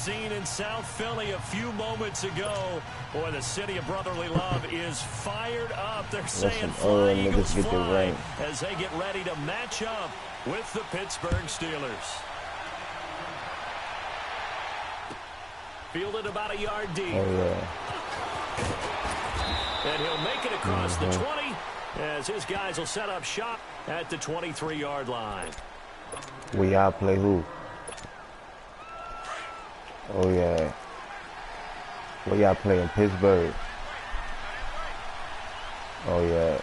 scene in South Philly a few moments ago. Boy, the city of brotherly love is fired up. They're saying fly, Eagles, fly, as they get ready to match up with the Pittsburgh Steelers. Fielded about a yard deep. And he'll make it across the 20 as his guys will set up shop at the 23-yard line. We y'all play who? Oh, yeah. Where y'all play in Pittsburgh? Oh, yeah.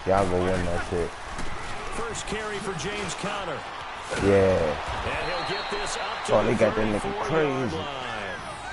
Y'all go win that shit. First carry for James Conner. Yeah. And he'll get this up to they got that nigga crazy.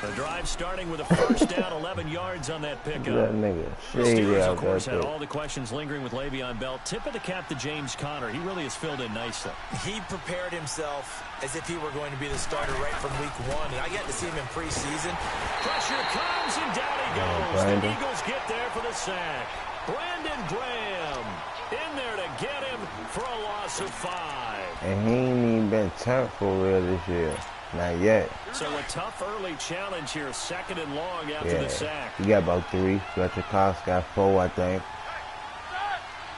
The drive starting with a first down, 11 yards on that pickup. That nigga Steelers, of course, had all the questions lingering with Le'Veon Bell. Tip of the cap to James Conner. He really has filled in nicely. He prepared himself as if he were going to be the starter right from week 1. And I got to see him in preseason. Pressure comes, and down he goes. The Eagles get there for the sack. Brandon Graham in there to get him for a loss of 5. And he ain't even been turned for real this year. Not yet. So a tough early challenge here, 2nd and long after the sack. He got about 3. Fletcher Cox got 4, I think.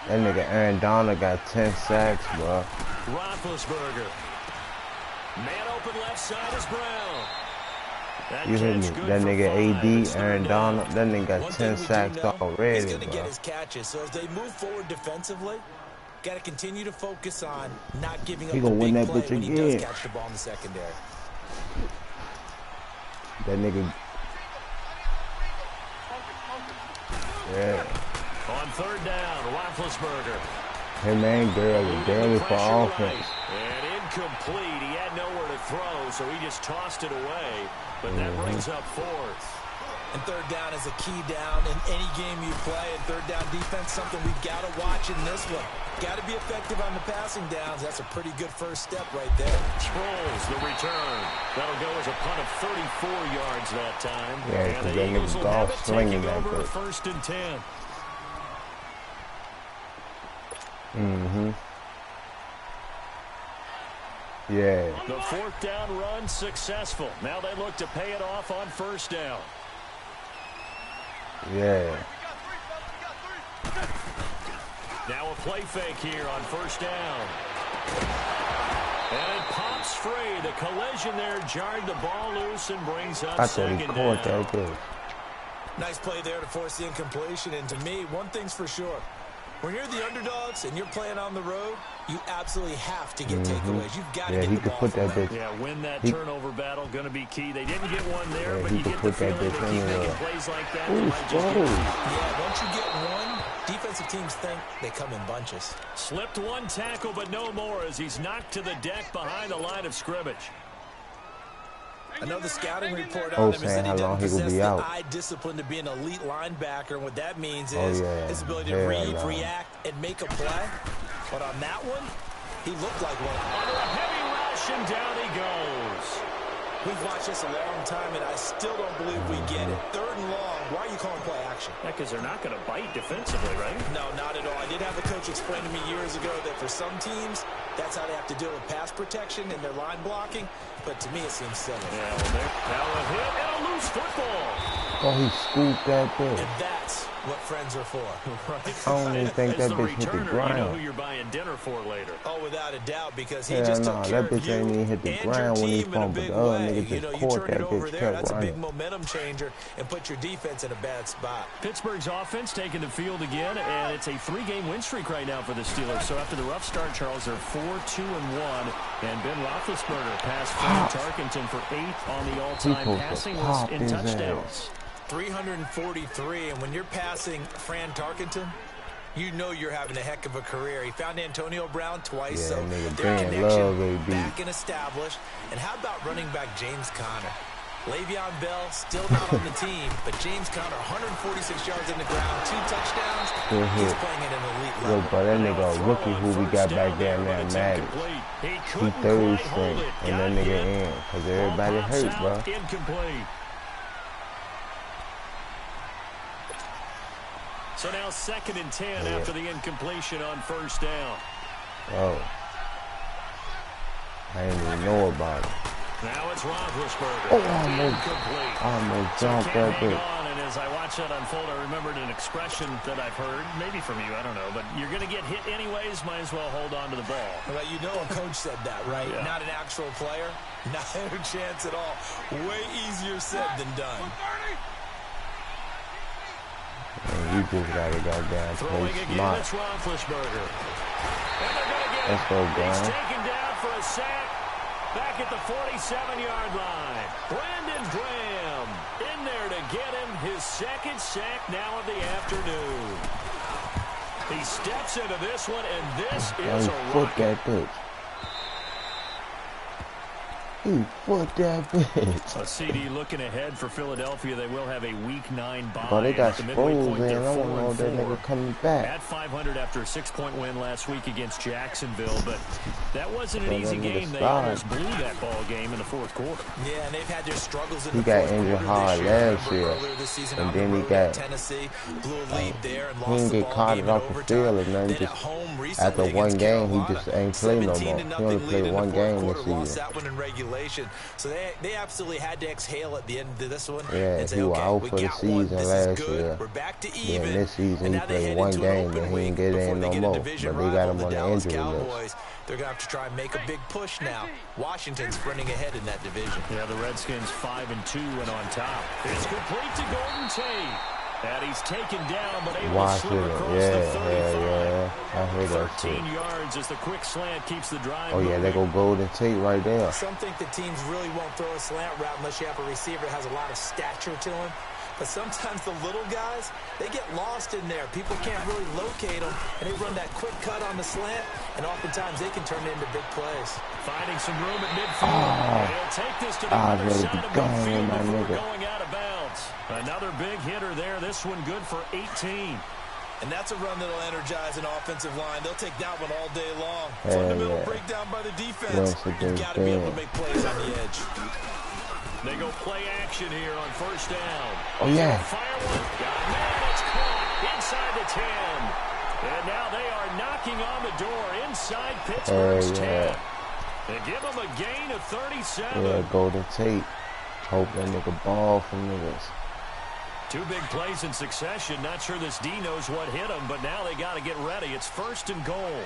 That nigga Aaron Donald got 10 sacks, bro. Roethlisberger. Man open left side is Brown. You hear me? That nigga AD, Aaron Donald, that nigga got 10 sacks already, he's going to bro. get his catches. So as they move forward defensively, got to continue to focus on not giving up the big play when he does catch the ball in the secondary. That nigga. Yeah. On 3rd down, Roethlisberger. Hey man, girl for offense. And incomplete. He had nowhere to throw, so he just tossed it away. But that brings up 4th. And 3rd down is a key down in any game you play. And 3rd down defense, something we've got to watch in this one. Got to be effective on the passing downs. That's a pretty good first step right there. Sproles, the return. That'll go as a punt of 34 yards that time. Yeah, because that nigga golf slinging that good. 1st and 10. Yeah. The 4th down run successful. Now they look to pay it off on 1st down. Yeah. Now a play fake here on 1st down. And it pops free. The collision there jarred the ball loose and brings up 2nd down. That good. Nice play there to force the incompletion. And to me, one thing's for sure. When you're the underdogs and you're playing on the road, you absolutely have to get takeaways. You've got to get the ball. Yeah, win that turnover battle, going to be key. They didn't get one there, but you get the feeling they keep making plays like that. Yeah, once you get one, defensive teams think they come in bunches. Slipped one tackle, but no more as he's knocked to the deck behind the line of scrimmage. Another scouting report on him is that he doesn't possess the eye discipline to be an elite linebacker. And what that means is his ability to read, react, and make a play. But on that one, he looked like one. Under a heavy rush, and down he goes. We've watched this a long time, and I still don't believe we get it. 3rd and long. Why are you calling play action? Yeah, because they're not going to bite defensively, right? No, not at all. I did have a coach explain to me years ago that for some teams, that's how they have to deal with pass protection and their line blocking. But to me, it seems silly. Yeah, well, now a hit and a loose football. Oh, he scooped that thing. And that's what friends are for. Right. I don't even think that bitch hit the ground. You know who you're buying dinner for later. Oh, without a doubt, because he just took care that bitch ain't even hit the ground when he fumbled. The other nigga just caught that bitch. That's a big momentum changer and put your defense in a bad spot. Pittsburgh's offense taking the field again, and it's a 3-game win streak right now for the Steelers. So after the rough start, Charles, they're 4-2-1, and Ben Roethlisberger passed Fran Tarkenton for 8th on the all-time passing list in touchdowns. 343, and when you're passing Fran Tarkenton, you know you're having a heck of a career. He found Antonio Brown twice, so their connection back and established. And how about running back James Conner? Le'Veon Bell still not on the team, but James Conner, 146 yards in the ground, 2 touchdowns. He's playing at an elite level. Yo, but that nigga a rookie who we got back there now, Maddox. He 3rd string, and that nigga in, because everybody hurt, bro. Incomplete. So now 2nd and 10 after the incompletion on 1st down. Oh. I didn't even know about it. Now it's Roethlisberger. Oh, almost jumped that bitch. And as I watch that unfold, I remembered an expression that I've heard, maybe from you, I don't know, but you're going to get hit anyways, might as well hold on to the ball. Well, you know a coach said that, right? Yeah. Not an actual player. Not a chance at all. Way easier said than done. Man, you just got to go down. Throwing again, it's Roethlisberger. Let's go, He's taken down for a sack. Back at the 47-yard line. Brandon Graham in there to get him his second sack now of the afternoon. He steps into this one, and this is a rocket. He put that bitch. A CD looking ahead for Philadelphia. They will have a Week 9 bye. But they got Sproles, man. I don't know that nigga coming back. At 500 after a 6-point win last week against Jacksonville, but that wasn't an easy game. They almost blew that ball game in the fourth quarter. Yeah, and they've had their struggles in he the got fourth injured quarter hard last year, and then he got Tennessee, blew a lead there and he didn't get caught off the field or nothing. Just after one game, he just ain't play no more. He only played one game this season. Lost that one in regulation, so they absolutely had to exhale at the end of this one. Yeah, and say, he was out we for the got season last year. We're back to Yeah, even. and this season he played one game, and he didn't get in no more. But they got him on the injury list. They're going to have to try and make a big push now. Washington's sprinting ahead in that division. Yeah, the Redskins 5-2 and on top. It's complete to Golden Tate. And he's taken down, but able to slip across the 35. Yeah. I heard that 13 yards as the quick slant keeps the drive moving. Yeah, they go Golden Tate right there. Some think the teams really won't throw a slant route unless you have a receiver that has a lot of stature to him. But sometimes the little guys, they get lost in there. People can't really locate them, and they run that quick cut on the slant, and oftentimes they can turn it into big plays. Finding some room at midfield. They'll take this to the other side of midfield before going out of bounds. Another big hitter there. This one good for 18. And that's a run that'll energize an offensive line. They'll take that one all day long. Fundamental breakdown by the defense. You've got to be able to make plays on the edge. They go play action here on first down. Oh, yeah. Fire one. Man, it's caught inside the 10. And now they are knocking on the door inside Pittsburgh's 10. They give them a gain of 37. Yeah, Golden Tate. Hope that nigga ball from niggas. Two big plays in succession. Not sure this D knows what hit him, but now they got to get ready. It's first and goal.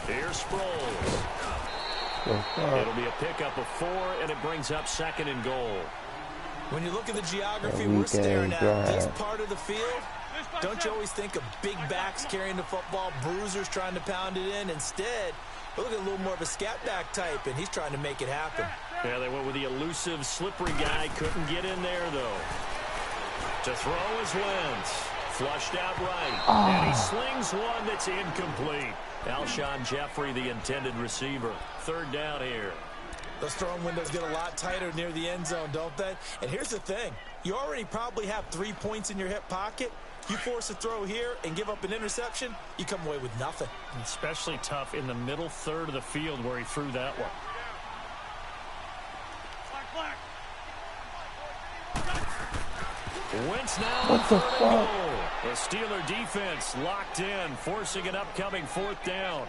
Here's Sproles. It'll be a pickup of 4, and it brings up second and goal. When you look at the geography we're staring at, this part of the field, don't you always think of big backs carrying the football, bruisers trying to pound it in? Instead, look at a little more of a scat back type, and he's trying to make it happen. Yeah, they went with the elusive, slippery guy. Couldn't get in there, though. To throw is Wentz. Flushed out right. And he slings one that's incomplete. Alshon Jeffrey, the intended receiver. Third down here. Those throwing windows get a lot tighter near the end zone, don't they? And here's the thing. You already probably have 3 points in your hip pocket. You force a throw here and give up an interception, you come away with nothing. Especially tough in the middle third of the field where he threw that one. Wentz now. What the fuck? The Steeler defense locked in, forcing an upcoming fourth down.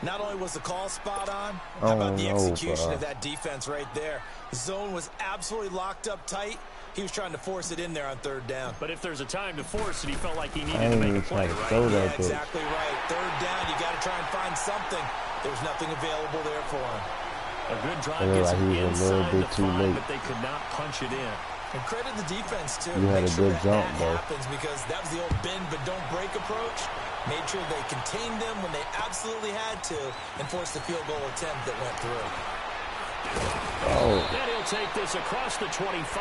Not only was the call spot on, how about the execution of that defense right there? The zone was absolutely locked up tight. He was trying to force it in there on third down. But if there's a time to force it, he felt like he needed to make a play, right? Yeah, exactly right. Third down, you got to try and find something. There's nothing available there for him. A good drive gets him inside the 5, but they could not punch it in. And credit the defense, too. You had a good jump, though. Happens because that was the old bend but don't break approach. Made sure they contained them when they absolutely had to and forced the field goal attempt that went through. And he'll take this across the 25.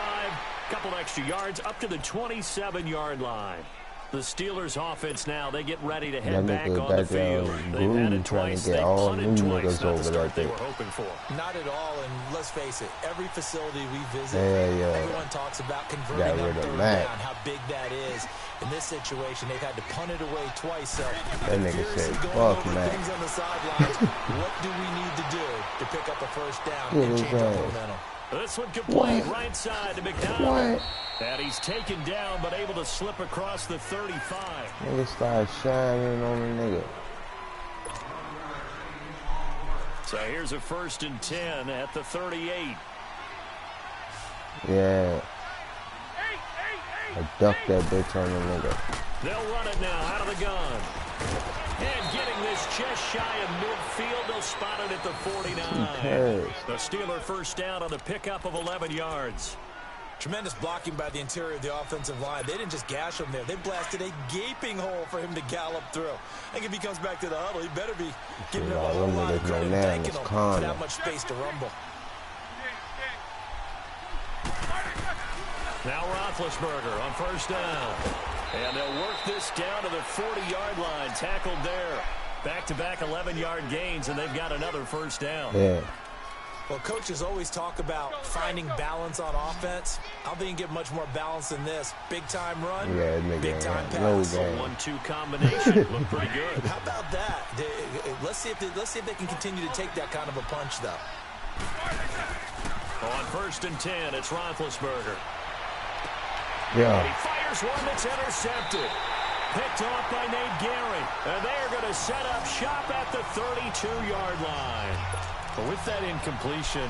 Couple extra yards up to the 27-yard line. The Steelers offense now, they get ready to head back on the field. They've had it twice, they've punted twice, not the start they were hoping for. Not at all, and let's face it, every facility we visit, everyone talks about converting on third down, how big that is. In this situation, they've had to punt it away twice, so that nigga said, fuck, man. Things on the sidelines, what do we need to do to pick up a first down and change our momentum? This one complete right side to McDonald. And he's taken down, but able to slip across the 35. Nigga started shining on the nigga. So here's a 1st and 10 at the 38. Yeah. I ducked that bitch on the nigga. They'll run it now out of the gun. And getting this just shy of midfield, they'll spot it at the 49. The Steeler 1st down on the pickup of 11 yards. Tremendous blocking by the interior of the offensive line. They didn't just gash him there. They blasted a gaping hole for him to gallop through. I think if he comes back to the huddle, he better be giving him a whole lot of credit, thanking him for that much space to rumble. Now Roethlisberger on 1st down. And they'll work this down to the 40-yard line. Tackled there. Back-to-back 11-yard gains, and they've got another 1st down. Yeah. Well, coaches always talk about finding balance on offense. I don't think you can get much more balance than this. Big-time run, big-time pass. A 1-2 combination. Look pretty good. How about that? Let's see if they can continue to take that kind of a punch, though. On 1st and 10, it's Roethlisberger. Yeah. He fires one that's intercepted. Picked off by Nate Gehring. And they're going to set up shop at the 32-yard line. But with that incompletion,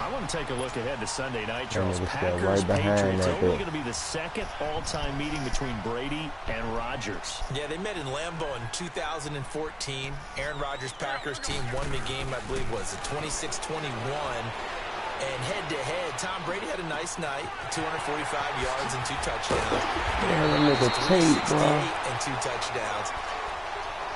I want to take a look ahead to Sunday night, Charles. Packers, Patriots, only going to be the 2nd all-time meeting between Brady and Rodgers. Yeah, they met in Lambeau in 2014. Aaron Rodgers' Packers team won the game, I believe, was it 26-21. And head-to-head, Tom Brady had a nice night, 245 yards and 2 touchdowns. Aaron Rodgers, 368 and 2 touchdowns.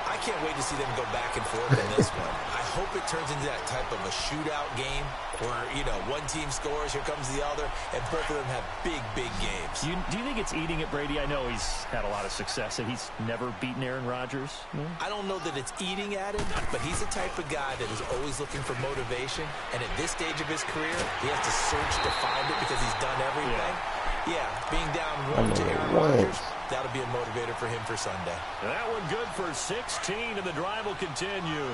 I can't wait to see them go back and forth in this one. I hope it turns into that type of a shootout game where, you know, one team scores, here comes the other, and both of them have big, big games. Do you think it's eating at Brady? I know he's had a lot of success, and he's never beaten Aaron Rodgers. No? I don't know that it's eating at him, but he's the type of guy that is always looking for motivation, and at this stage of his career, he has to search to find it because he's done everything. Yeah, being down 1 to Aaron Rodgers, that'll be a motivator for him for Sunday. That one good for 16, and the drive will continue.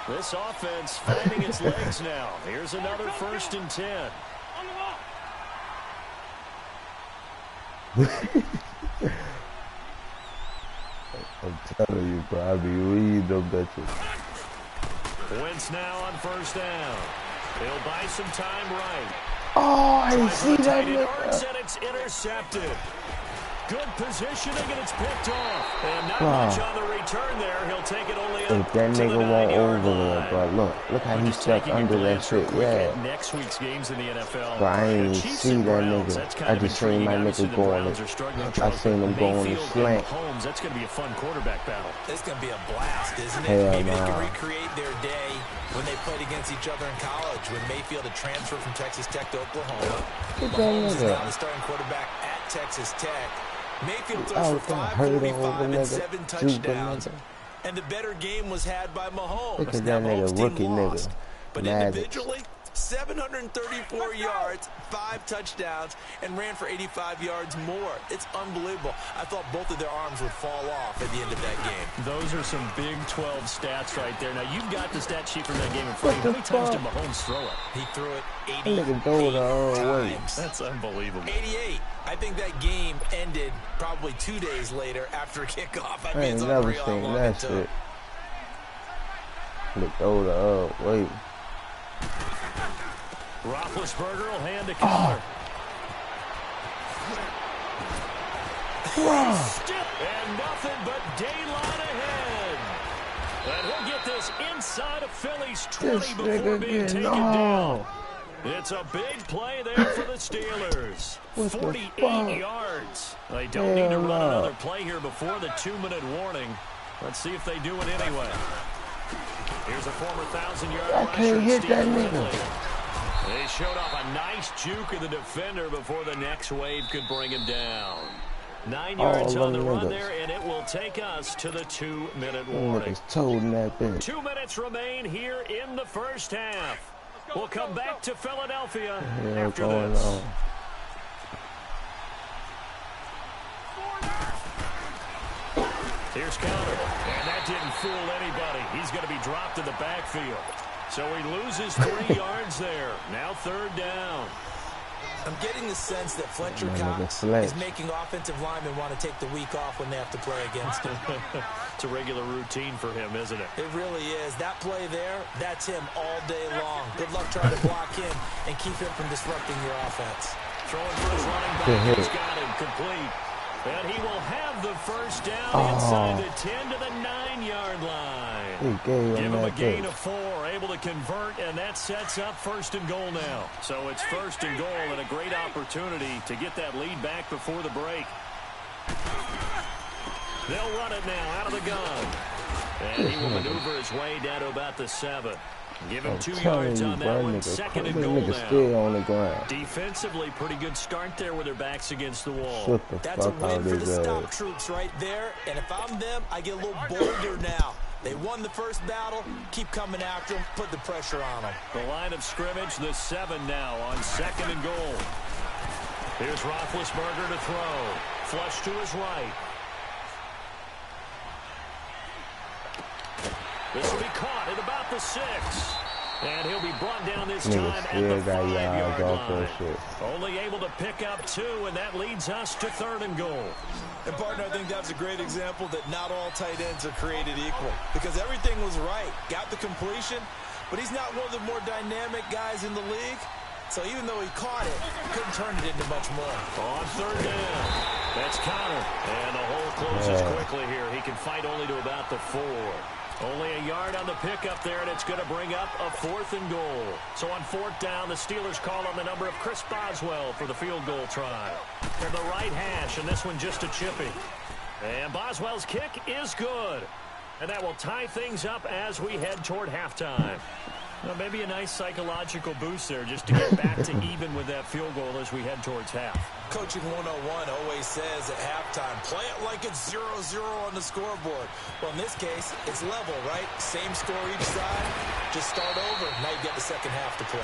This offense finding its legs now. Here's another 1st and 10. I'm telling you, bro, I be reading them bitches. Wentz now on 1st down. He'll buy some time right. Oh, I didn't see that. And it's intercepted. Good positioning, and it's picked off. And not much on the return there. He'll take it only up if that nigga won't over there, bro. Look how he stepped under that shit. Yeah. Next week's games in the NFL. Bro, I ain't even see that nigga. I just seen my nigga going. I seen him going to slant. That's going to be a fun quarterback battle. It's going to be a blast, isn't it? Maybe they can recreate their day when they played against each other in college, when Mayfield had transferred from Texas Tech to Oklahoma. Mahomes is now the starting quarterback at Texas Tech. Mayfield throws for 545 and 7 touchdowns. And the better game was had by Mahomes. Now Mahomes team lost. But individually, 734 yards, 5 touchdowns, and ran for 85 yards more. It's unbelievable. I thought both of their arms would fall off at the end of that game. Those are some Big 12 stats right there. Now, you've got the stat sheet from that game in front of you. How many times did Mahomes throw it? He threw it 88 times. That's unbelievable. 88. I think that game ended probably 2 days later after kickoff. I mean, it's never seen that shit. Look over wait. Roethlisberger will hand to Keller. And nothing but daylight ahead. And he'll get this inside of Philly's 20 before being taken down. It's a big play there for the Steelers. 48 yards. They don't need to run another play here before the 2-minute warning. Let's see if they do it anyway. Here's a former 1,000-yard rusher. I can't hit that nigga. They showed off a nice juke of the defender before the next wave could bring him down. 9 yards on the run there, and it will take us to the 2-minute warning. 2 minutes remain here in the first half. We'll come back to Philadelphia after this. Here's Counter, and that didn't fool anybody. He's going to be dropped in the backfield. So he loses 3 yards there. Now 3rd down. I'm getting the sense that Fletcher Cox is making offensive linemen want to take the week off when they have to play against him. It's a regular routine for him, isn't it? It really is. That play there, that's him all day long. Good luck trying to block him and keep him from disrupting your offense. Throwing for his running back. He's got him complete. And he will have the first down inside the 10 to the 9-yard line. Give him a gain of 4, able to convert, and that sets up 1st and goal now. So it's 1st and goal and a great opportunity to get that lead back before the break. They'll run it now out of the gun. And he will maneuver his way down to about the 7. Give him 2 yards on that one. 2nd and goal now. Still on the ground. Defensively, pretty good start there with their backs against the wall. That's a win for the stop troops right there. And if I'm them, I get a little bolder now. They won the first battle. Keep coming after them. Put the pressure on them. The line of scrimmage, the 7 now on 2nd and goal. Here's Roethlisberger to throw. Flush to his right. This will be caught at about the 6. And he'll be brought down this time at the 5-yard line. Only able to pick up 2, and that leads us to 3rd and goal. And, partner, I think that's a great example that not all tight ends are created equal. Because everything was right. Got the completion, but he's not one of the more dynamic guys in the league. So even though he caught it, couldn't turn it into much more. On 3rd down. That's Connor. And the hole closes quickly here. He can fight only to about the 4. Only a yard on the pickup there, and it's going to bring up a 4th and goal. So on 4th down, the Steelers call on the number of Chris Boswell for the field goal try. From the right hash, and this one just a chippy. And Boswell's kick is good. And that will tie things up as we head toward halftime. Well, maybe a nice psychological boost there just to get back to even with that field goal as we head towards half. Coaching 101 always says at halftime, play it like it's 0-0 on the scoreboard. Well, in this case, it's level, right? Same score each side. Just start over. Now you get the second half to play.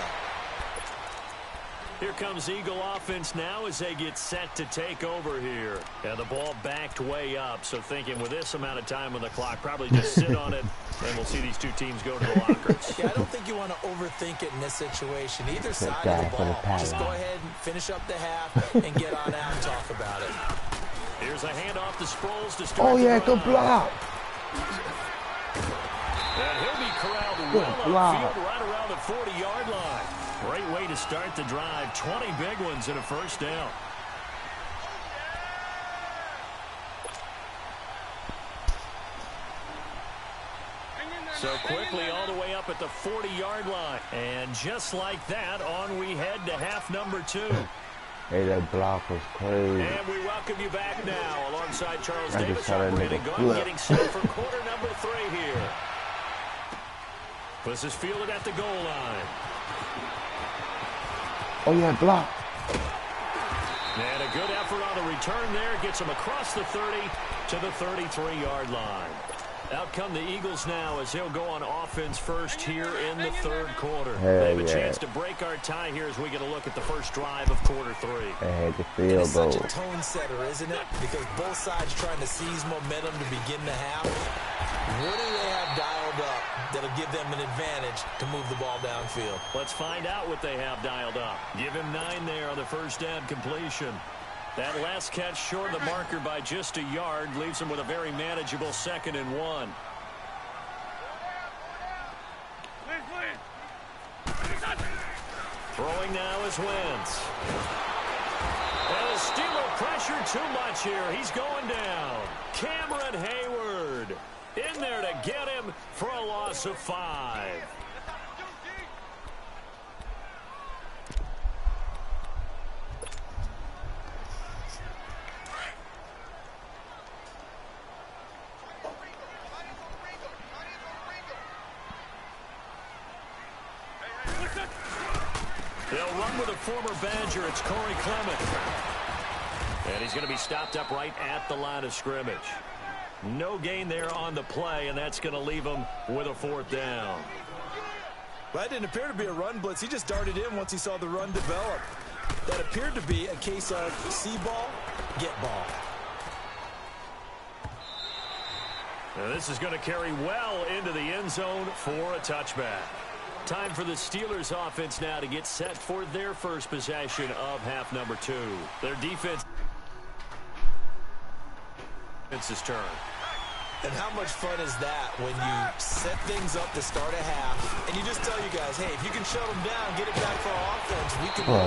Here comes Eagle offense now as they get set to take over here. And the ball backed way up, so thinking with this amount of time on the clock, probably just sit on it, and we'll see these two teams go to the lockers. Yeah, I don't think you want to overthink it in this situation. Either side of the ball, just go ahead and finish up the half and get on out and talk about it. Here's a handoff to Sproles to start. Oh, yeah, good block. And he'll be corralled well upfield right around the 40-yard line. Great way to start the drive. 20 big ones and a first down. So quickly all the way up at the 40-yard line. And just like that, on we head to half number 2. Hey, that block was crazy. And we welcome you back now alongside Charles Davis, Brandon Gunn, getting set for quarter number 3 here. This is fielded at the goal line. Oh, yeah, block. And a good effort on the return there. Gets him across the 30 to the 33-yard line. Out come the Eagles now as they'll go on offense first here in the 3rd quarter. They have a chance to break our tie here as we get a look at the first drive of quarter 3. It's such a tone setter, isn't it? Because both sides trying to seize momentum to begin the half. What do they have dialed up that'll give them an advantage to move the ball downfield? Let's find out what they have dialed up. Give him 9 there on the first down completion. That last catch short of the marker by just a yard leaves him with a very manageable 2nd and 1. Throwing now is Wentz. And the Steeler pressure too much here. He's going down. Cameron Hayward in there to get him for a loss of 5. They'll run with a former Badger. It's Corey Clement. And he's going to be stopped up right at the line of scrimmage. No gain there on the play, and that's going to leave him with a 4th down. Well, that didn't appear to be a run blitz. He just darted in once he saw the run develop. That appeared to be a case of see ball, get ball. Now this is going to carry well into the end zone for a touchback. time for the Steelers offense now to get set for their first possession of half number 2. Their defense. It's his turn. And how much fun is that when you set things up to start a half, and you just tell you guys, hey, if you can shut them down, get it back for our offense, we can roll.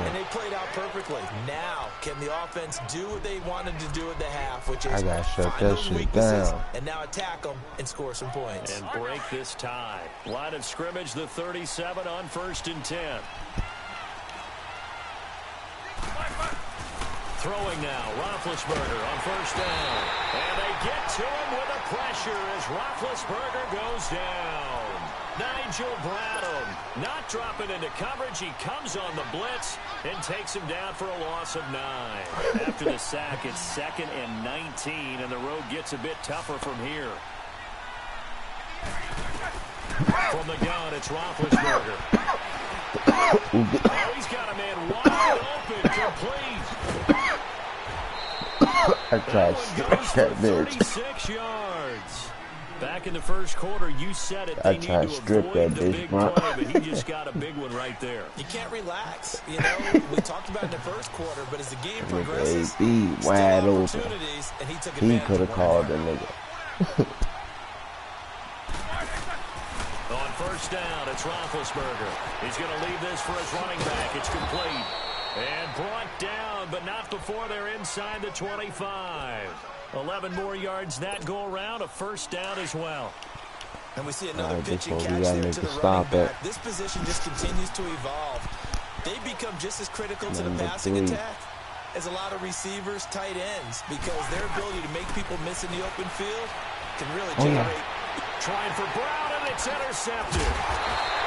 And they played out perfectly. Now, can the offense do what they wanted to do at the half, which is find those weaknesses, and now attack them and score some points. And break this tie. Line of scrimmage, the 37 on 1st and 10. Throwing now, Roethlisberger on 1st down. And they get to him with the pressure as Roethlisberger goes down. Nigel Bradham not dropping into coverage. He comes on the blitz and takes him down for a loss of 9. After the sack, it's 2nd and 19, and the road gets a bit tougher from here. From the gun, it's Roethlisberger. Oh, he's got a man wide open, complete. I tried to stretch that bitch. 36 yards. Back in the first quarter, you said it. They need to avoid the big play, but he just got a big one right there. You can't relax. You know, we talked about in the first quarter, but as the game progresses, wide open. And he took He could have called the nigga. On 1st down, it's Roethlisberger. He's going to leave this for his running back. It's complete. And brought down, but not before they're inside the 25. 11 more yards that go around, a 1st down as well. And we see another pitch and catch there to the running back. This position just continues to evolve. They become just as critical to the passing attack as a lot of receivers, tight ends, because their ability to make people miss in the open field can really generate. Trying for Brown, and it's intercepted.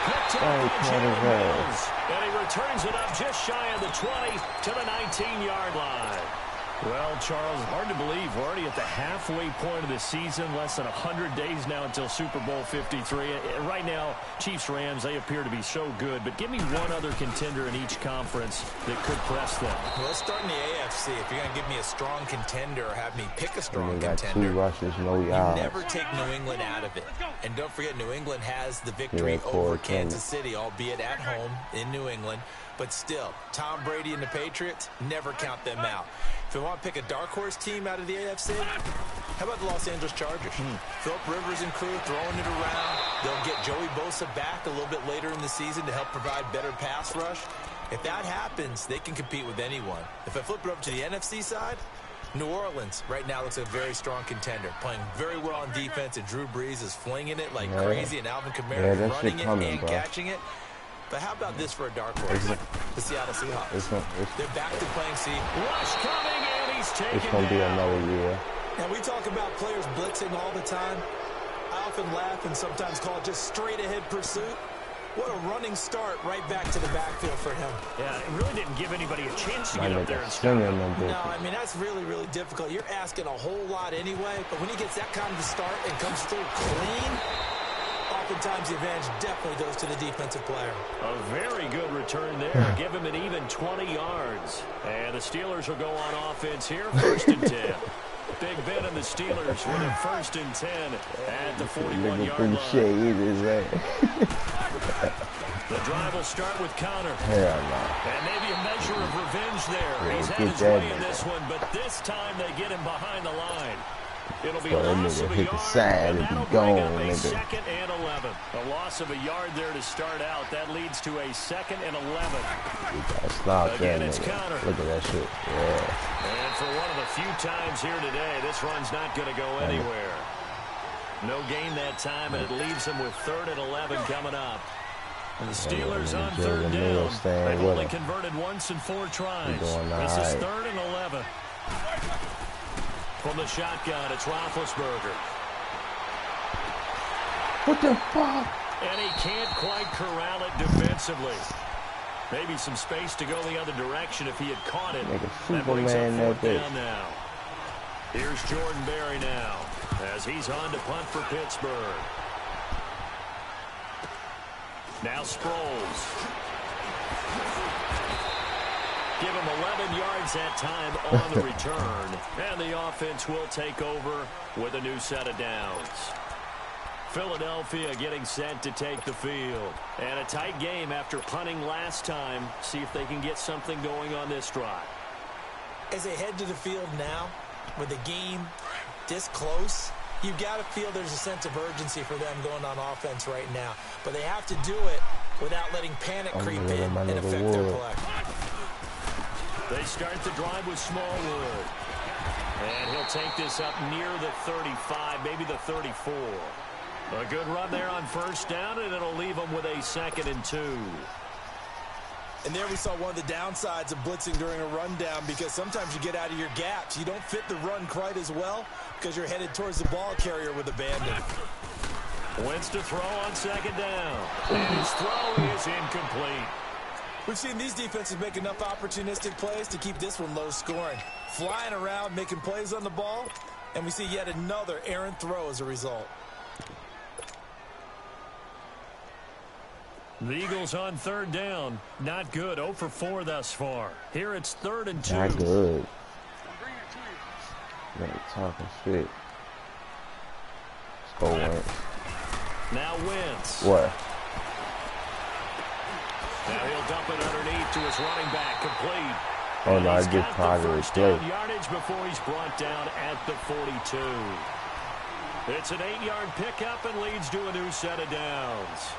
Picked up by Jalen Mills. And he returns it up just shy of the 20 to the 19-yard line. Well, Charles, hard to believe we're already at the halfway point of the season. Less than 100 days now until Super Bowl 53. Right now, Chiefs-Rams, they appear to be so good. But give me one other contender in each conference that could press them. Well, let's start in the AFC. If you're going to give me a strong contender or have me pick a strong contender, you never take New England out of it. And don't forget, New England has the victory over Kansas City, albeit at home in New England. But still, Tom Brady and the Patriots, never count them out. If you want to pick a dark horse team out of the AFC, how about the Los Angeles Chargers? Philip Rivers and crew throwing it around. They'll get Joey Bosa back a little bit later in the season to help provide better pass rush. If that happens, they can compete with anyone. If I flip it up to the NFC side, New Orleans right now looks like a very strong contender, playing very well on defense, and Drew Brees is flinging it like crazy, and Alvin Kamara running it and catching it. But how about this for a dark horse? The Seattle Seahawks. They're back to playing C. Rush coming, and he's taken It's going to be another year. And we talk about players blitzing all the time. I often laugh and sometimes call it just straight-ahead pursuit. What a running start right back to the backfield for him. Yeah, it really didn't give anybody a chance to get up there and stop. No, I mean, that's really, really difficult. You're asking a whole lot anyway, but when he gets that kind of a start and comes through clean, oftentimes the advantage definitely goes to the defensive player. A very good return there. Give him an even 20 yards. And the Steelers will go on offense here, 1st and 10. Big Ben and the Steelers with a 1st and 10 at the 41-yard line. The drive will start with Connor. And maybe a measure of revenge there. He's had his way in this one, but this time they get him behind the line. It'll be a loss of a yard, and that'll bring up a 2nd and 11. A loss of a yard there to start out. That leads to a 2nd and 11. Again, it's Connor. Look at that shit. And for one of the few times here today, this run's not going to go anywhere. No gain that time, and it leaves them with 3rd and 11 coming up. And the Steelers on 3rd down. They've only converted once in 4 tries. This is 3rd and 11. From the shotgun, it's Roethlisberger. What the fuck? And he can't quite corral it defensively. Maybe some space to go the other direction if he had caught it. That brings up 4th down now. Here's Jordan Berry now as he's on to punt for Pittsburgh. Now Sproles. Give him 11 yards that time on the return. And the offense will take over with a new set of downs. Philadelphia getting set to take the field. And a tight game after punting last time. See if they can get something going on this drive. As they head to the field now, with the game this close, you've got to feel there's a sense of urgency for them going on offense right now. But they have to do it without letting panic creep in and affect their play. They start the drive with Smallwood. And he'll take this up near the 35, maybe the 34. A good run there on first down, and it'll leave them with a 2nd and 2. And there we saw one of the downsides of blitzing during a rundown, because sometimes you get out of your gaps. You don't fit the run quite as well because you're headed towards the ball carrier with abandon. Wentz to throw on 2nd down. And his throw is incomplete. We've seen these defenses make enough opportunistic plays to keep this one low scoring. Flying around, making plays on the ball, and we see yet another errant throw as a result. The Eagles on 3rd down. Not good. 0 for 4 thus far. Here it's 3rd and 2. Not good. They're talking shit. Let's go, Wentz. Now Wentz. What? Now he'll dump it underneath to his running back, complete. Oh no, I just positive play. Yardage before he's brought down at the 42. It's an 8-yard pickup and leads to a new set of downs.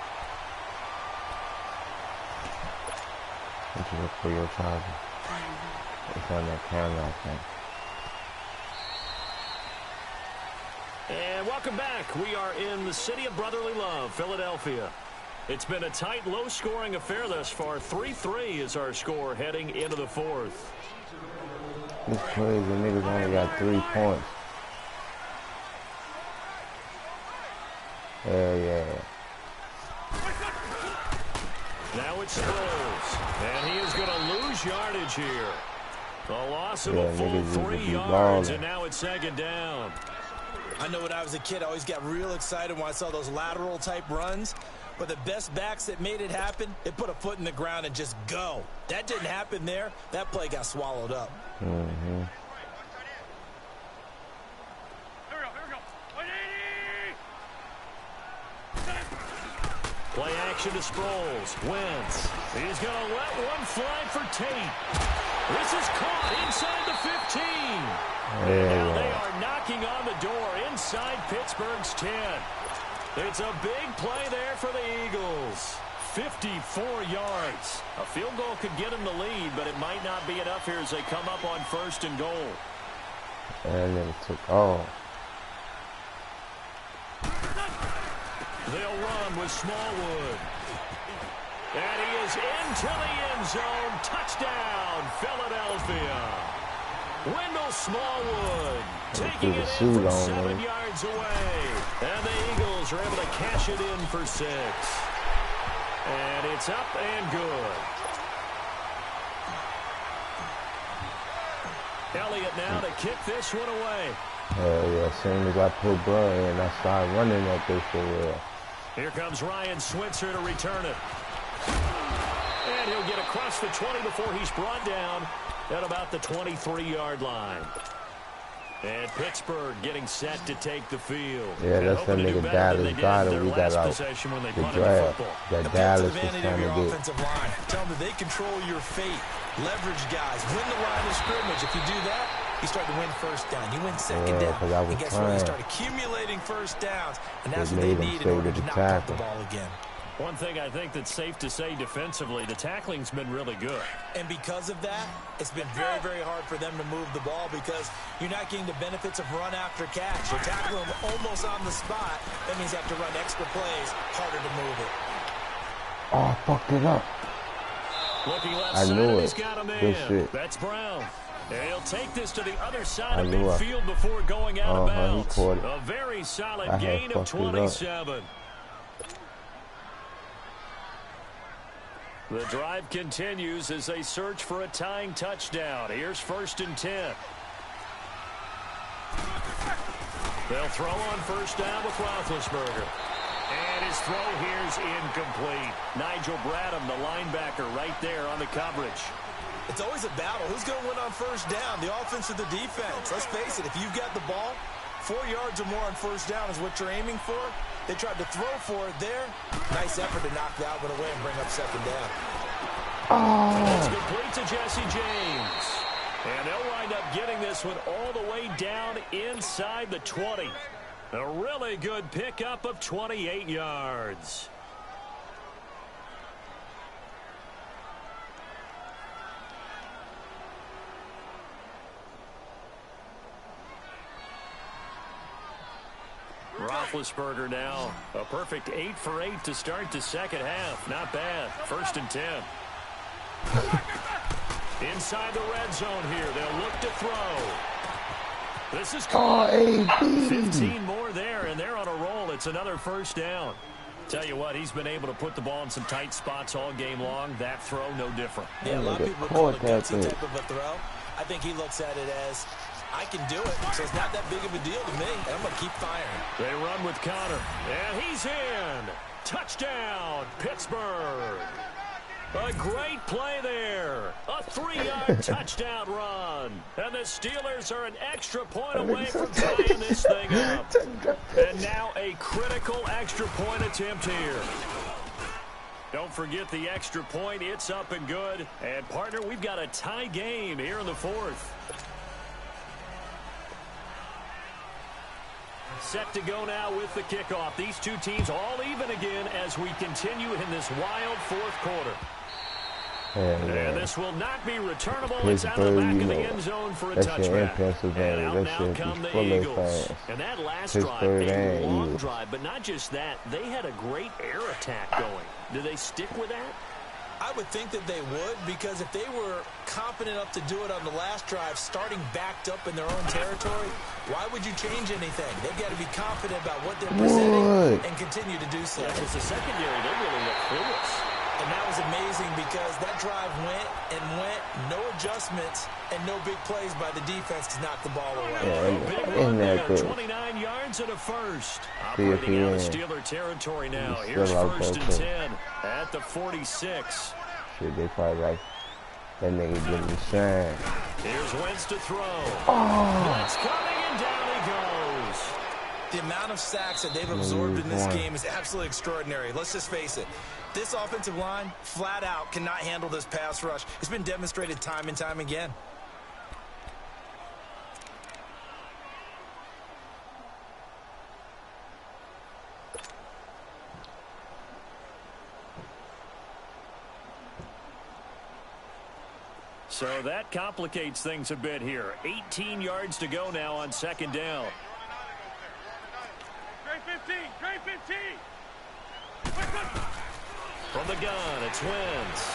What you look for your charger? It's on that camera, I think. And welcome back. We are in the city of brotherly love, Philadelphia. It's been a tight, low-scoring affair thus far. 3-3 is our score heading into the 4th. This crazy niggas only got 3 points. Hell yeah. Now it's Sproles, and he is going to lose yardage here. A loss of a full 3 yards, and now it's 2nd down. I know when I was a kid, I always got real excited when I saw those lateral-type runs. But the best backs that made it happen, they put a foot in the ground and just go. That didn't happen there. That play got swallowed up. Mm-hmm. Play action to Sproles. Wentz. He's going to let one fly for Tate. This is caught inside the 15. Now they are knocking on the door inside Pittsburgh's 10. It's a big play there for the Eagles. 54 yards. A field goal could get them the lead, but it might not be enough here as they come up on 1st and goal. And then it took off. They'll run with Smallwood. And he is into the end zone. Touchdown, Philadelphia. Wendell Smallwood taking it in from 7 yards away. And the Eagles are able to cash it in for 6. And it's up and good. Elliott now to kick this one away. Yeah, as soon as I put Bro in, I started running at this for real. Here comes Ryan Switzer to return it. And he'll get across the 20 before he's brought down at about the 23-yard line. And Pittsburgh getting set to take the field. Yeah, that's that nigga Dallas Goddard we got out the draft. That Dallas is trying to get. Tell them that they control your fate. Leverage guys. Win the line of scrimmage. If you do that, you start to win 1st down. You win 2nd down. And guess what? You start accumulating 1st downs. And that's what they need in order to not pump the ball again. One thing I think that's safe to say defensively, the tackling's been really good. And because of that, it's been very, very hard for them to move the ball because you're not getting the benefits of run after catch. You're tackling them almost on the spot. That means you have to run extra plays, harder to move it. Oh, I fucked it up. Looking left I side, knew he's it. got a man. Good shit. That's Brown. And he'll take this to the other side of midfield before going out of bounds. A very solid gain of 27. The drive continues as they search for a tying touchdown. Here's 1st and 10. They'll throw on 1st down with Roethlisberger. And his throw here's incomplete. Nigel Bradham, the linebacker, right there on the coverage. It's always a battle. Who's going to win on 1st down, the offense or the defense? Let's face it, if you've got the ball, 4 yards or more on 1st down is what you're aiming for. They tried to throw for it there. Nice effort to knock that one away and bring up second down. And it's complete to Jesse James. And they'll wind up getting this one all the way down inside the 20. A really good pickup of 28 yards. Roethlisberger now, a perfect 8 for 8 to start the second half. Not bad. 1st and 10. Inside the red zone here. They'll look to throw. This is 15 more there, and they're on a roll. It's another 1st down. Tell you what, he's been able to put the ball in some tight spots all game long. That throw, no different. Yeah, a lot of people call it gutsy type of a throw. I think he looks at it as, I can do it, so it's not that big of a deal to me. I'm going to keep firing. They run with Connor, and he's in. Touchdown, Pittsburgh. A great play there. A 3-yard touchdown run. And the Steelers are an extra point away from tying this thing up. And now a critical extra point attempt here. Don't forget the extra point. It's up and good. And, partner, we've got a tie game here in the 4th. Set to go now with the kickoff. These two teams all even again as we continue in this wild 4th quarter. And this will not be returnable. It's out of the back of the end zone for a touchback. And out now come the Eagles. And that last drive, a long drive, but not just that. They had a great air attack going. Do they stick with that? I would think that they would, because if they were confident enough to do it on the last drive, starting backed up in their own territory, why would you change anything? They've got to be confident about what they're presenting and continue to do so. Yeah, because the secondary, they really look clueless. And that was amazing because that drive went and went, no adjustments, and no big plays by the defense to knock the ball away. Yeah, big run there, 29 yards and a 1st. Operating out of Steeler territory now. Here's 1st and 10 at the 46. Shit, they probably like that nigga getting the shine. Here's Wentz to throw. That's coming, and down he goes. The amount of sacks that they've absorbed in this game is absolutely extraordinary. Let's just face it. This offensive line, flat out, cannot handle this pass rush. It's been demonstrated time and time again. So that complicates things a bit here. 18 yards to go now on 2nd down. Trey 15. From the gun, it's Wentz.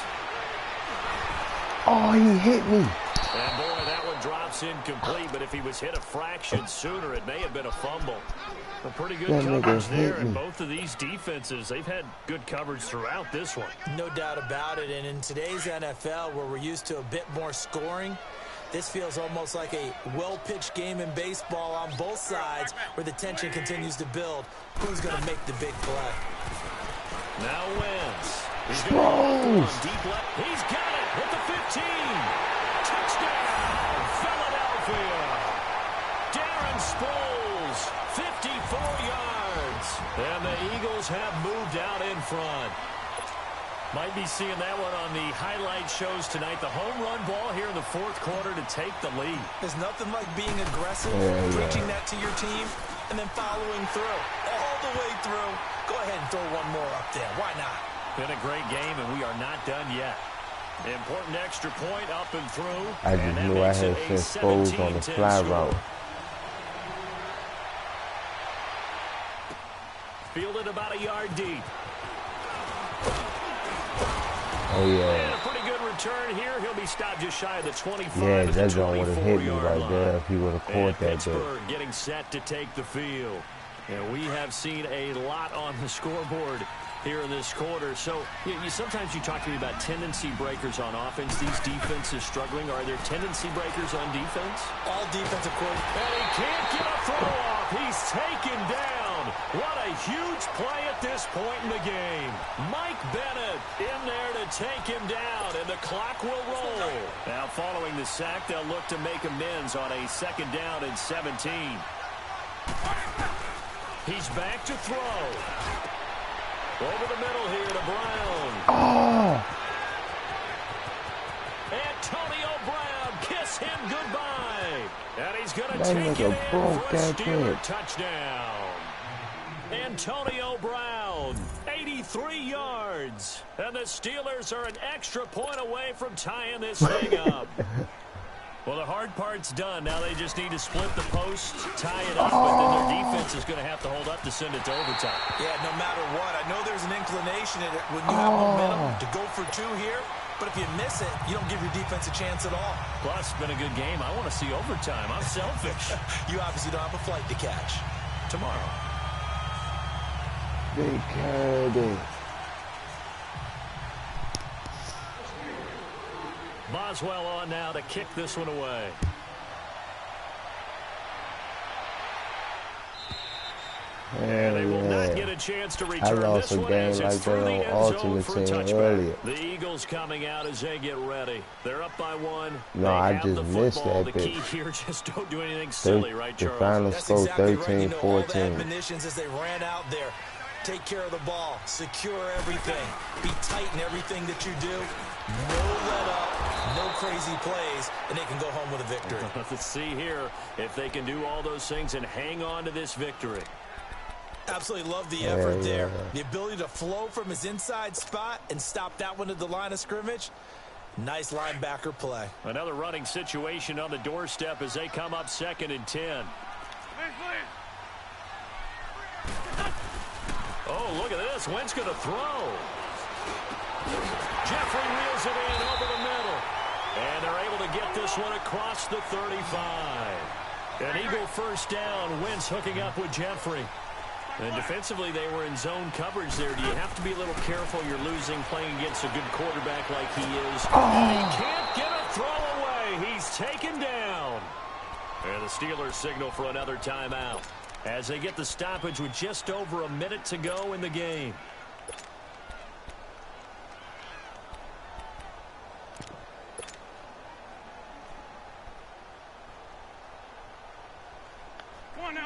Oh, he hit me. And boy, that one drops incomplete, but if he was hit a fraction sooner, it may have been a fumble. A pretty good coverage there, and both of these defenses, they've had good coverage throughout this one. No doubt about it, and in today's NFL, where we're used to a bit more scoring, this feels almost like a well-pitched game in baseball on both sides, where the tension continues to build. Who's going to make the big play? Now Wentz. He's going deep left. He's got it at the 15. Touchdown, Philadelphia. Darren Sproles, 54 yards. And the Eagles have moved out in front. Might be seeing that one on the highlight shows tonight. The home run ball here in the 4th quarter to take the lead. There's nothing like being aggressive, preaching that to your team, and then following through. All the way through. Go ahead and throw one more up there. Why not? Been a great game, and we are not done yet. Important extra point up and through. I just knew I had sent Sproles on the fly route. Fielded about a yard deep. Oh, yeah. And a pretty good return here. He'll be stopped just shy of the 25. Yeah, that zone would have hit me right there if he would have caught that Pittsburgh getting set to take the field. And we have seen a lot on the scoreboard here in this quarter. So sometimes you talk to me about tendency breakers on offense. These defenses struggling. Are there tendency breakers on defense? All defensive coordinators. And he can't get a throw off. He's taken down. What a huge play at this point in the game. Mike Bennett in there to take him down, and the clock will roll. Now following the sack, they'll look to make amends on a 2nd down and 17. He's back to throw. Over the middle here to Brown. Oh! Antonio Brown, kiss him goodbye. And he's going to That take it in broke for a that Steeler bitch. touchdown. Antonio Brown, 83 yards. And the Steelers are an extra point away from tying this thing up. Well, the hard part's done. Now they just need to split the post, tie it up, but then their defense is going to have to hold up to send it to overtime. Yeah, no matter what. I know there's an inclination in it when you have momentum to go for two here, but if you miss it, you don't give your defense a chance at all. Plus, it's been a good game. I want to see overtime. I'm selfish. You obviously don't have a flight to catch. Tomorrow. Big Kirby. Boswell on now to kick this one away. And they will not get a chance to return this one as it's through the end zone for a touchback. The Eagles coming out as they get ready. They're up by one. No, I just missed that The bit. key here, just don't do anything silly, right, The Charles? final That's score exactly right. You know, all the 13-14. admonitions as they ran out there. Take care of the ball. Secure everything. Be tight in everything that you do. No let up. No crazy plays. And they can go home with a victory. Let's see here if they can do all those things and hang on to this victory. Absolutely love the effort there. The ability to flow from his inside spot and stop that one at the line of scrimmage. Nice linebacker play. Another running situation on the doorstep as they come up 2nd and 10. Oh, look at this. Wentz going to throw. Jeffrey reels it in over the middle. And they're able to get this one across the 35. An Eagle first down. Wentz hooking up with Jeffrey. And defensively, they were in zone coverage there. Do you have to be a little careful? You're losing playing against a good quarterback like he is. And he can't get a throw away. He's taken down. And the Steelers signal for another timeout as they get the stoppage with just over a minute to go in the game.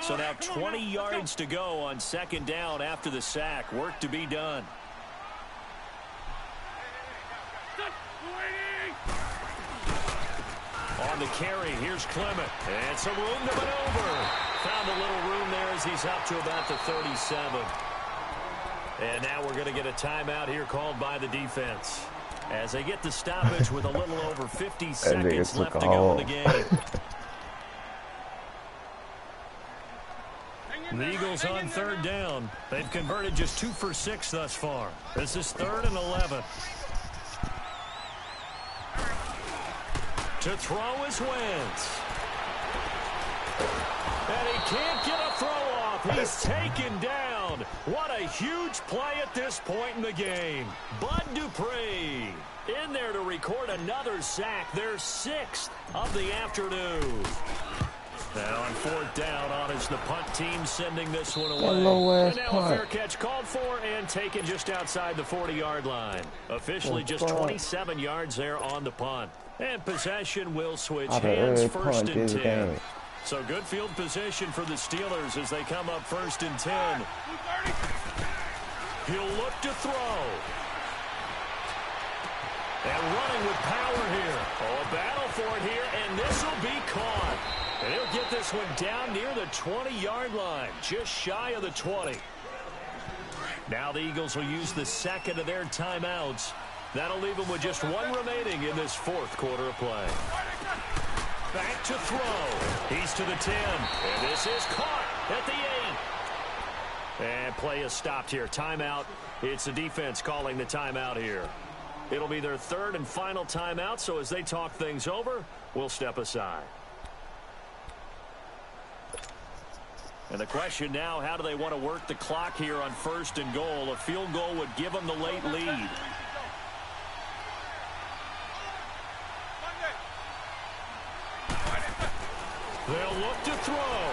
So now 20 yards to go on 2nd down after the sack. Work to be done. On the carry, here's Clement. And some room to maneuver. Found a little room there as he's up to about the 37. And now we're going to get a timeout here called by the defense as they get the stoppage with a little over 50 seconds left to go in the game. The Eagles on 3rd down. They've converted just 2 for 6 thus far. This is 3rd and 11. To throw is Wentz. And he can't get a throw off. He's taken down. What a huge play at this point in the game. Bud Dupree in there to record another sack. Their 6th of the afternoon. Now on 4th down, on is the punt team sending this one away. And now a fair catch called for and taken just outside the 40-yard line. Officially just 27 yards there on the punt. And possession will switch hands 1st and 10. So good field position for the Steelers as they come up 1st and 10. He'll look to throw. And running with power here. Oh, a battle for it here, and this will be caught. And he'll get this one down near the 20-yard line, just shy of the 20. Now the Eagles will use the 2nd of their timeouts. That'll leave them with just 1 remaining in this 4th quarter of play. Back to throw. He's to the 10. And this is caught at the 8. And play is stopped here. Timeout. It's the defense calling the timeout here. It'll be their 3rd and final timeout, so as they talk things over, we'll step aside. And the question now, how do they want to work the clock here on 1st and goal? A field goal would give them the late lead. They'll look to throw.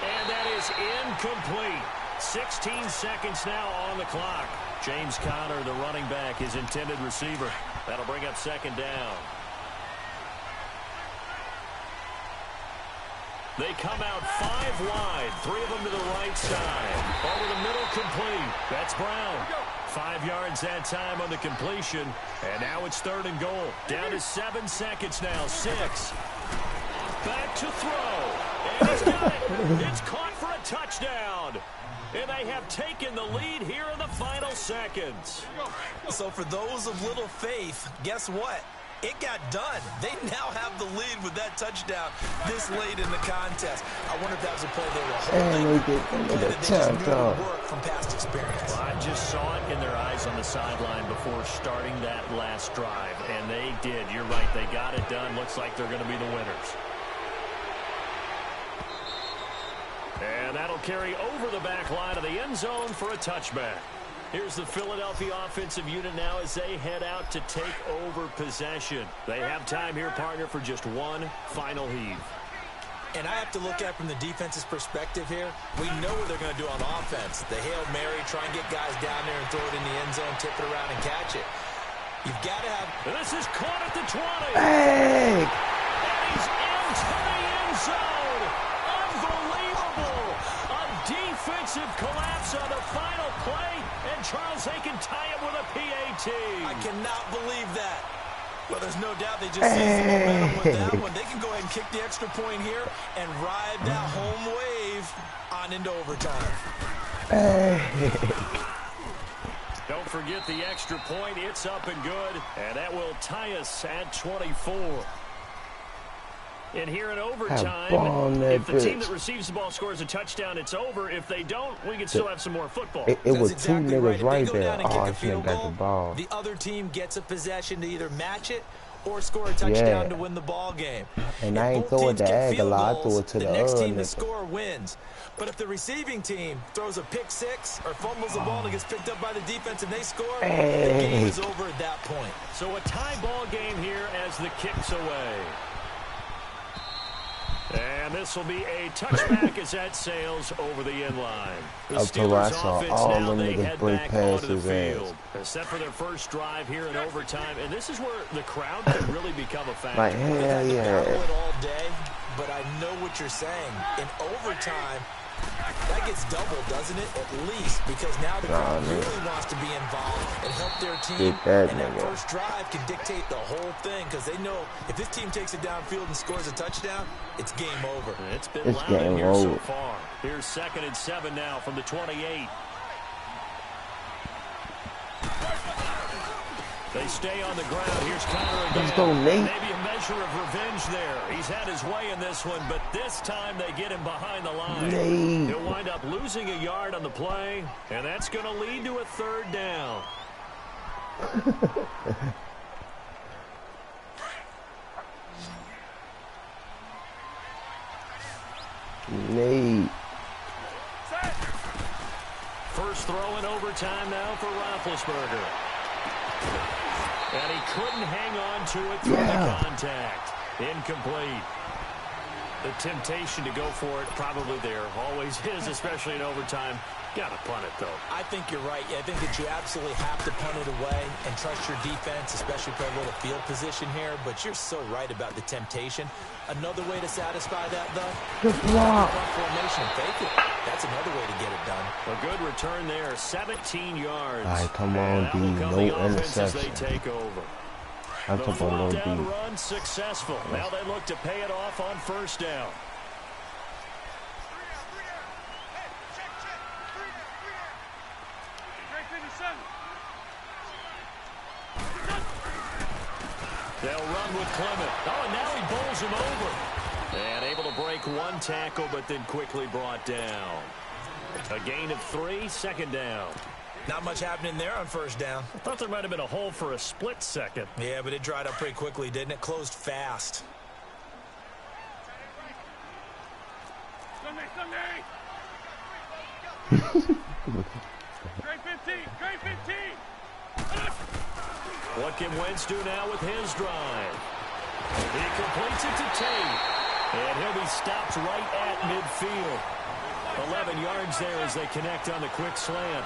And that is incomplete. 16 seconds now on the clock. James Conner, the running back, his intended receiver. That'll bring up 2nd down. They come out 5 wide, 3 of them to the right side. Over the middle, complete. That's Brown. 5 yards that time on the completion. And now it's 3rd and goal. Down to 7 seconds now. 6. Back to throw. And he's got it. It's caught for a touchdown. And they have taken the lead here in the final seconds. So for those of little faith, guess what? It got done. They now have the lead with that touchdown this late in the contest. I wonder if that was a play they were holding. And they just knew it would work from past experience. Well, I just saw it in their eyes on the sideline before starting that last drive, and they did. You're right. They got it done. Looks like they're going to be the winners. And that'll carry over the back line of the end zone for a touchback. Here's the Philadelphia offensive unit now as they head out to take over possession. They have time here, partner, for just one final heave. And I have to look at it from the defense's perspective here. We know what they're going to do on offense. The Hail Mary, try and get guys down there and throw it in the end zone, tip it around and catch it. You've got to have... This is caught at the 20. Hey! And he's into the end zone. Unbelievable. A defensive collapse on the final play, and Charles, they can tie it with a PAT. I cannot believe that. Well, there's no doubt they just seized the momentum with that one. They can go ahead and kick the extra point here and ride that home wave on into overtime. Don't forget the extra point. It's up and good, and that will tie us at 24. And here in overtime, if the team that receives the ball scores a touchdown, it's over. If they don't, we can still have some more football. It was exactly 2 niggas right there. Oh, I should have got the ball. The other team gets a possession to either match it or score a touchdown to win the ball game. And I ain't throw it to Aguilar, I threw it to the next other team to nigga. score wins. But if the receiving team throws a pick 6 or fumbles the ball and gets picked up by the defense and they score, the game is over at that point. So a tie ball game here as the kick's away. And this will be a touchback as that sails over the end line. The Steelers offense now, they head back onto the field. They're set for their first drive here in overtime. And this is where the crowd can really become a factor. Like, hell yeah. All day, but I know what you're saying. In overtime, that gets doubled, doesn't it? At least, because now the crowd really wants to be involved and help their team. And that first drive can dictate the whole thing, because they know if this team takes it downfield and scores a touchdown, it's game over. It's been loud in here so far. Here's 2nd and 7 now from the 28. They stay on the ground. Here's Connor again. Let's go, Nate. Maybe a measure of revenge there. He's had his way in this one, but this time they get him behind the line. Nate. He'll wind up losing a yard on the play, and that's going to lead to a 3rd down. Nate. First throw in overtime now for Roethlisberger. And he couldn't hang on to it through the contact. Incomplete. The temptation to go for it probably there. Always is, especially in overtime. Got to punt it, though. I think you're right. I think that you absolutely have to punt it away and trust your defense, especially for a little field position here. But you're so right about the temptation. Another way to satisfy that, though, the block. Formation, fake it. That's another way to get it done. A good return there, 17 yards. All right, come on, D. No interception. They take over. I'm talking about no D. Run successful. Now they look to pay it off on 1st down. They'll run with Clement. Oh, and now he bowls him over. And able to break one tackle, but then quickly brought down. A gain of 3, 2nd down. Not much happening there on 1st down. I thought there might have been a hole for a split second. Yeah, but it dried up pretty quickly, didn't it? Closed fast. Sunday. Grade 15. Grade 15. What can Wentz do now with his drive? He completes it to Tate. And he'll be stopped right at midfield. 11 yards there as they connect on the quick slant.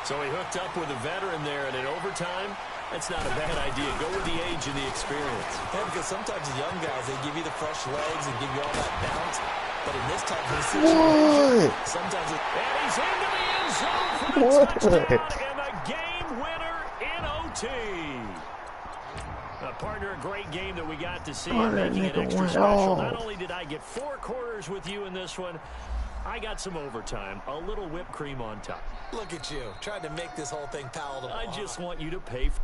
So he hooked up with a veteran there, and in overtime, that's not a bad idea. Go with the age and the experience. Yeah, because sometimes the young guys, they give you the fresh legs and give you all that bounce. But in this type of situation, sometimes it... And he's into the end zone for the touchdown and the game winner in OT. Partner, a great game that we got to see, making it extra special. Not only did I get 4 quarters with you in this one, I got some overtime, a little whipped cream on top. Look at you, trying to make this whole thing palatable. I just want you to pay for